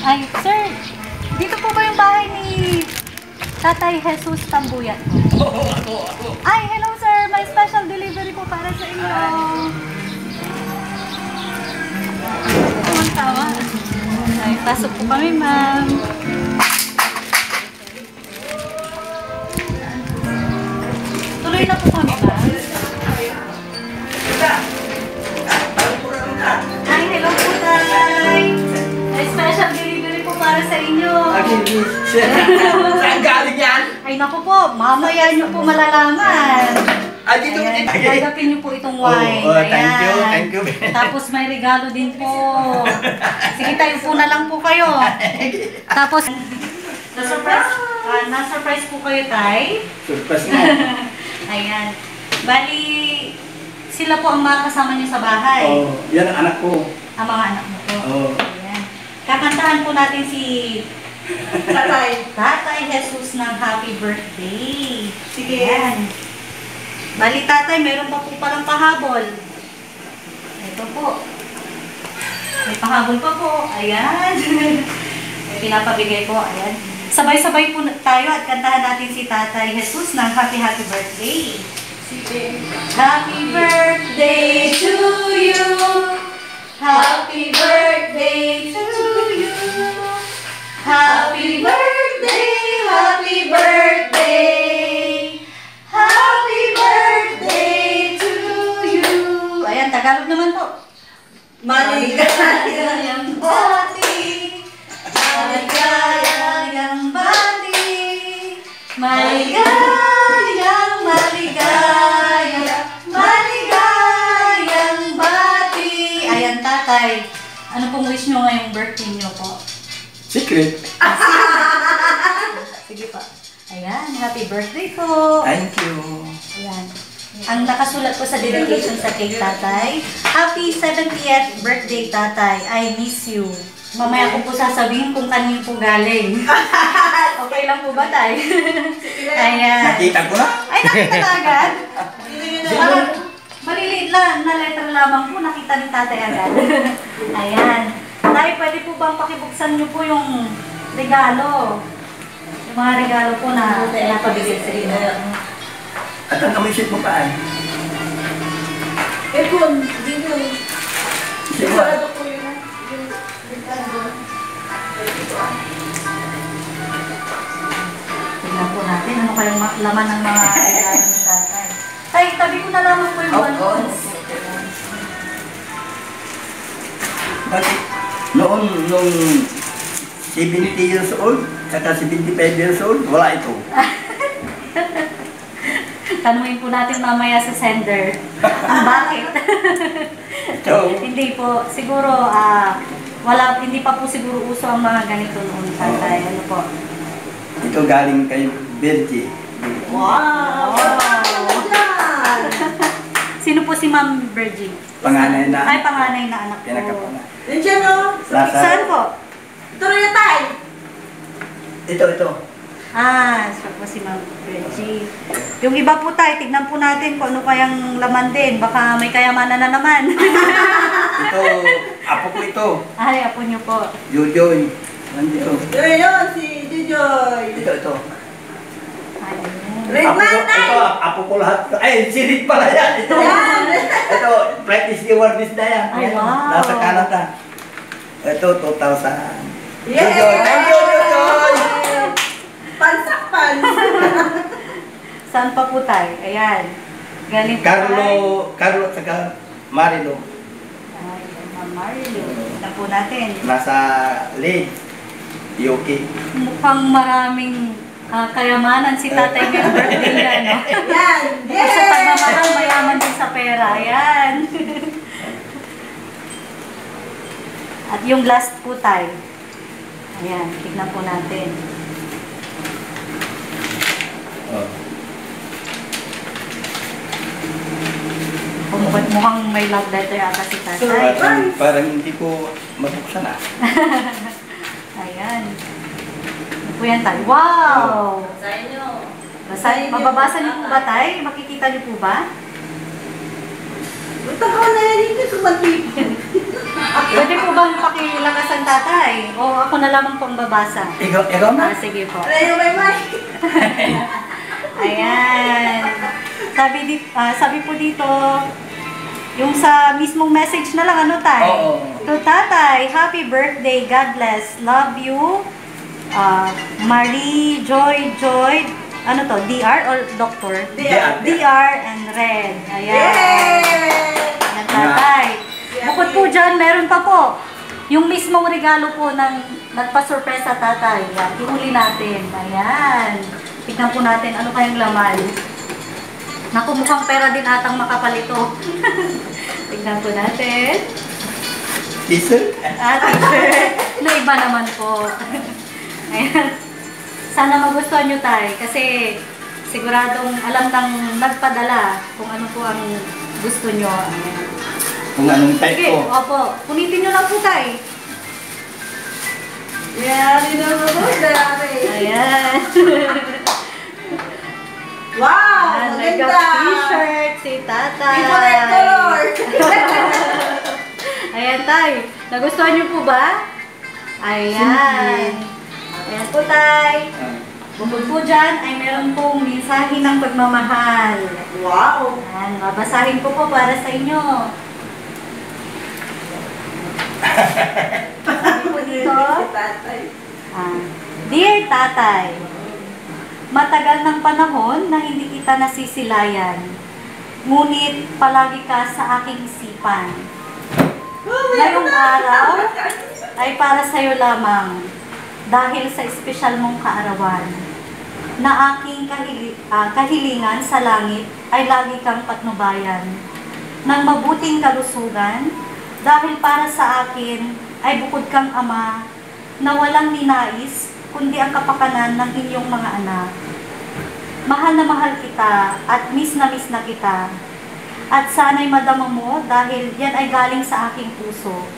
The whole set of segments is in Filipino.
Ay, sir, dito po ba yung bahay ni Tatay Jesus Tambuyat? Ay, hello sir, may special delivery po para sa inyo. Ang tawa. Ay, pasok po kami, ma'am. Tuloy na po kami, ma'am. Ay, hello po, Tay. May special delivery po para sa inyo. Saan galing yan? Ay, naku po, mamaya nyo po malalaman. Dito. Tanggapin nyo po itong wine. Thank you. Tapos may regalo din po. Sige, tayo po na lang po kayo. Tapos, na-surprise po kayo, Tay. Surprise mo. Ayan. Bali, sila po ang mga kasama nyo sa bahay. Yan ang anak ko. Ang mga anak mo po. Ayan. Kakantahan po natin si Tatay Jesus ng happy birthday. Sige. Ayan. Bali, Tatay, meron pa po palang pahabol. Ito po. May pahabol pa po. Ayan. May pinapabigay po. Ayan. Sabay-sabay po tayo at kantahan natin si Tatay Jesus ng happy birthday. Happy birthday to you. Happy birthday to you. Happy birthday, happy birthday. Happy birthday to you. Ayan, Tagalog naman po. Maligayang bati. Maligayang bati. Maligayang bati. Ayan, Tatay. Ano pong wish nyo ngayong birthday nyo po? Secret. Sige pa. Ayan, happy birthday po. Thank you. Ayan. Ang nakasulat po sa dedication sa cake, Tatay. Happy 70th birthday, Tatay. I miss you. Mamaya ko po sasabihin kung kanino po galing. Okay lang po ba, Tay? Ayan. Nakita ko na. Ay, nakita na agad? Parang maliliit lang na letter lamang po. Nakita ni Tatay agad. Ayan. Tay, pwede po bang pakibuksan niyo po yung regalo? Yung mga regalo po na napabigay sa inyo. At ang kamisip mo pa ay? Kung dito. Sigurado ko yun. Tingnan po natin ano kayang laman ng mga regalo ni Tatay. Tay, tabi ko na lamang po yung balloons. Bakit? Nung 70 years old, saka 75 years old, wala ito. Tanungin po natin mamaya sa sender ang bakit. Hindi po, siguro, hindi pa po siguro uso ang mga ganito noon, Tatay. Ano po? Ito galing kay Bergie. Wow! Sino po si Ma'am Virgie? Panganay na. Ay, panganay na anak ko. Pinakapana. Nandiyan o. Saan po? Tuloy na tayo. Ito. Siya po si Ma'am Virgie. Yung iba po tayo, tignan po natin kung ano kayang laman din. Baka may kayamanan na naman. Ito, apo ko ito. Ay, apo niyo po. Jojoy. Nandito. Yun, si Jujoy. Ito. Red man, tay! Ito, apo ko lahat. Ay, sirit pala yan. Ito. Ito, practice the word is na yan. Ay, wow. Nasa Canada. Ito, 2,000. Yeah! Thank you, Jojoy. Pansakpan! Saan pa po tayo? Ayan. Galing po Carlo, saka Marilo. Ay, Ma'am Marilo. Tignan po natin. Nasa Leeds, UK. Mukhang maraming kayamanan si Tatay ngayong birthday niya, no? Yan! Sa pagmamahal, mayaman din sa pera. Ayan. At yung last po tayo. Ayan, tignan po natin. Mukhang may love letter ata si Tatay. Parang hindi ko mabuksan Ayan. Ano po yan, Tay? Wow! Basahin nyo. Mababasa niyo po ba, Tay? Makikita niyo po ba? Ito ka na yan, hindi sumatip. Pwede Pwede po bang pakilakasan tatay? O ako na lamang pong babasa? Ikaw na? Sige po. Ano yung may mic? Ayan. Sabi po dito, yung sa mismong message na lang, ano tay? Oo. To tatay, happy birthday, God bless, love you, Marie, Joy, ano to, DR or Doctor? DR. DR and Red. Ayan. Yay! Ayan, tatay. Bukod po dyan, meron pa po. Yung mismong regalo po ng nagpa-surprise sa tatay. Yan, ihuli natin. Ayan. Tignan po natin ano kayang laman. Naku, mukhang pera din atang makapal ito. Tignan po natin. T-shirt? T-shirt. Na iba naman po. Ayan. Sana magustuhan nyo tayo kasi siguradong alam ng nagpadala kung ano po ang gusto nyo. Ayan. Kung anong type Sige, ko. opo. Punitin nyo lang po tayo. Yeah, dinamagod na natin. Ayan. Wow! Ayan, Maganda! nag-t-shirt si tatay. Favorite color! Ayan tay. Nagustuhan nyo po ba? Ayan. Ayan po tay. Bukod po dyan ay meron pong mensahe ng pagmamahal. Wow! Ayan, babasahin ko po para sa inyo. Sabi po dito, Si tatay. Dear Tatay, matagal ng panahon na hindi kita nasisilayan, ngunit palagi ka sa aking isipan. Ngayong araw ay para sa'yo lamang dahil sa espesyal mong kaarawan na aking kahilingan sa langit ay lagi kang patnubayan ng mabuting kalusugan dahil para sa akin ay bukod kang ama na walang ninais kundi ang kapakanan ng inyong mga anak. Mahal na mahal kita at miss na kita. At sana'y madama mo dahil yan ay galing sa aking puso.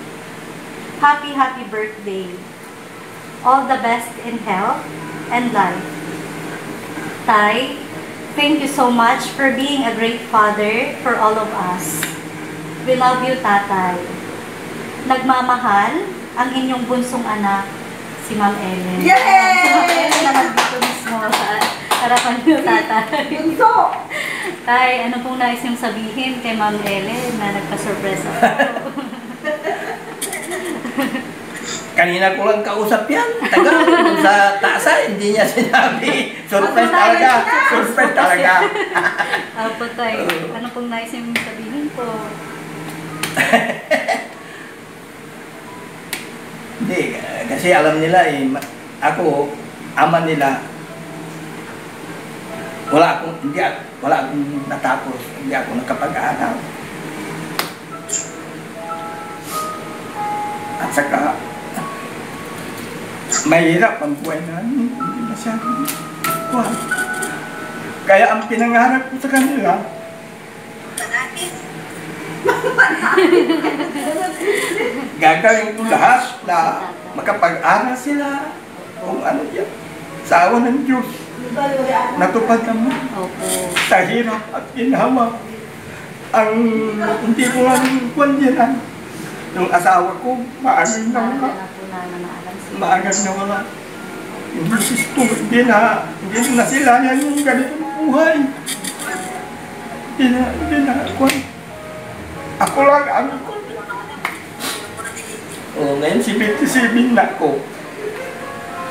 Happy birthday. All the best in health and life. Tay, thank you so much for being a great father for all of us. We love you, Tatay. Nagmamahal ang inyong bunsong anak, si Ma'am Ellen. Yay! Si Ma'am Ellen na nandito mismo sa harapan niyo, Tatay. Bunso! Tay, ano pong nais niyong sabihin kay Ma'am Ellen na nagpa-surprise ako? Kanina ko lang kausap yan. Tagal sa taasa, hindi niya sinabi. Surprise talaga. Surprise talaga. Opo, Tay. Ano pong nais niyong sabihin po? Hindi, kasi alam nila ako, ama nila, wala akong natapos, hindi ako nakapag-aral. At saka, mahirap ang buhay namin, hindi masyadong kuha. Kaya ang pinangarap ko sa kanila, gagawin ko lahat na makapag-aral sila kung ano yan. Sa awa ng Diyos, natupad naman Opo. sa hirap at ginawa. Ang hindi ko nga kwandiyan. Yung asawa ko, maagang nawala. Maagang nawala. Yung misis ko, hindi na sila yan yung ganitong buhay. Hindi na ako lang ang ko. Ngayon 77 na ako.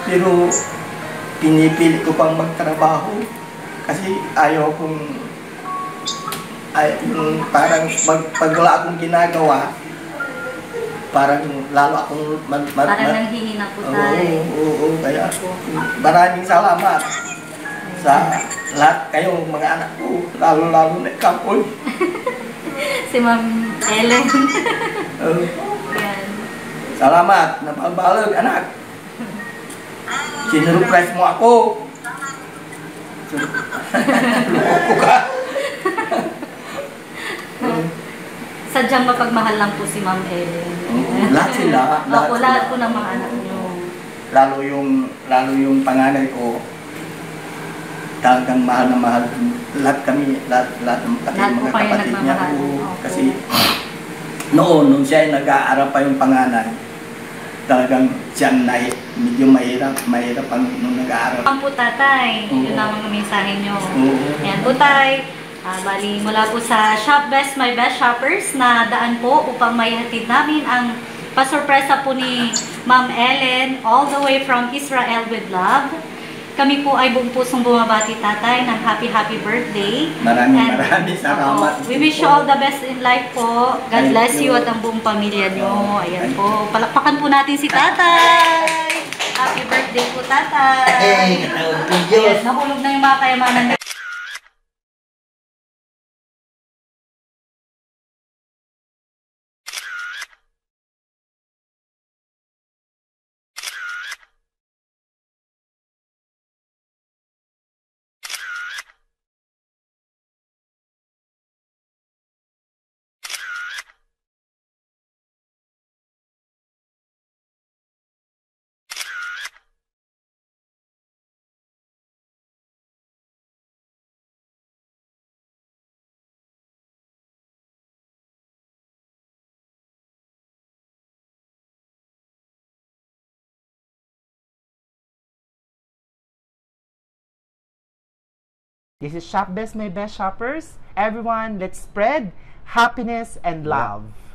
Pero pinipili ko pang magtrabaho kasi ayaw kong yung parang pag wala akong ginagawa, parang lalo akong Parang nanghihina po tayo. Oo, kaya maraming salamat sa lahat kayong mga anak ko, lalo na ikaw. Si Ma'am Ellen. Yan. Salamat, napabalag anak. Sinurprise mo ako. Loko ka. Sadyang mapagmahal lang po si Ma'am Ellen. Lahat sila. Opo, lahat po ng mga anak niyo. Lalo yung panganay ko, talagang mahal na mahal. Lahat kami, lahat ng Lahat po mga kayo kapatid niya. nagmamahal. Oo, Opo. kasi Noon, nung siya ay nag-aaral pa yung panganay, talagang siyang medyo mahirap nung nag-aaral. Ang po tatay, Oo. yun ang mensahe nyo. Oo. Yan po tay, bali mula po sa Shop Best My Best Shoppers na daan po upang may hatid namin ang pasurpresa po ni Ma'am Ellen all the way from Israel with love. Kami po ay buong pusong bumabati tatay ng happy birthday. Maraming And, salamat. we wish you all the best in life po. God Thank bless you you. at ang buong pamilya nyo. Ayan Thank po. Palakpakan po natin si tatay. Happy birthday po tatay. Ayan, nahulog na yung mga kayamanan niyo. This is Shop Best My Best Shoppers. Everyone, let's spread happiness and love.